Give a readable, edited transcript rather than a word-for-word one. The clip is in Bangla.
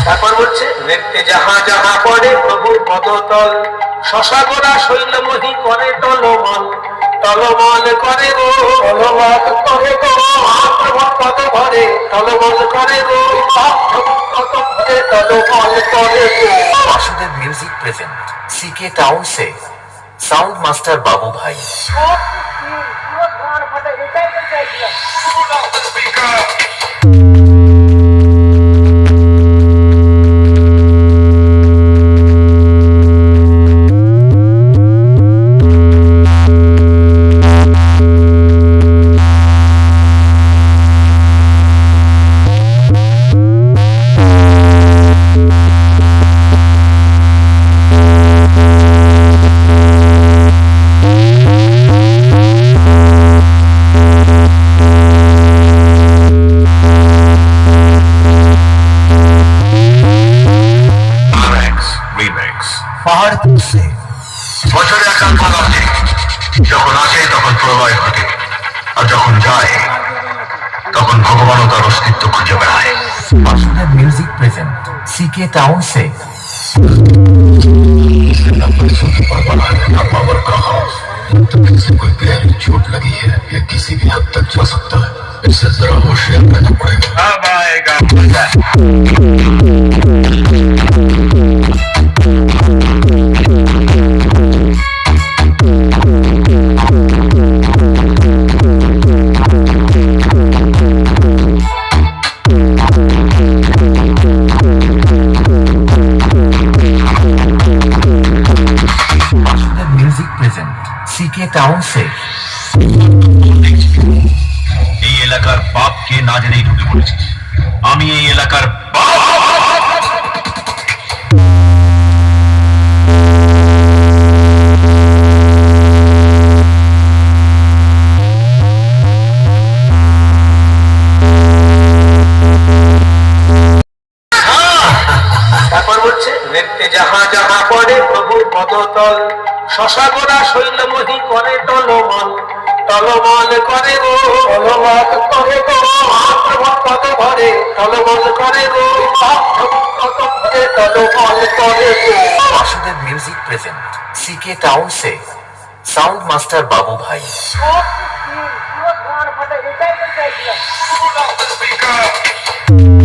তারপর বলছে নৃত্যে যাহা যাহা পড়ে প্রভুর পদতল, শশাগোরা শৈলমহি করে টলমল, টলমল করে গো টলমল করে গো মহাপ্রভু পদ ভরে, টলমল করে গো মহাপ্রভু পদ ভরে, টলমল করে গো। Basudev music present C K town से साउंड मास्टर बाबू भाई। বছরে একাল পদার্থে যখন আসে তখন প্রলয় ঘটে, আর যখন যায় তখন ভগবানও তার অস্তিত্ব খুঁজে বেড়ায়। Basudev music present C K town से पावर का हाउस किसी कोई गहरी चोट लगी है या किसी भी हद तक जा सकता है, इससे जरा होशियार रहना पड़ेगा। अब आएगा मजा। Basudev music present C K town से এই এলাকার বাপকে না জেনেই ঢুকে পড়েছিস। আমি এই এলাকার বাপ। তারপর বলছে নৃত্যে যাহা যাহা পড়ে প্রভুর পদতল, শশাগোরা শৈলমহি করে টলমল, টলমল করে গো টলমল করে গো মহাপ্রভু পদ ভরে, টলমল করে গো মহাপ্রভু পদ ভরে, টলমল করে গো। Basudev music present C K town से sound master Babu Bhai. Speaker.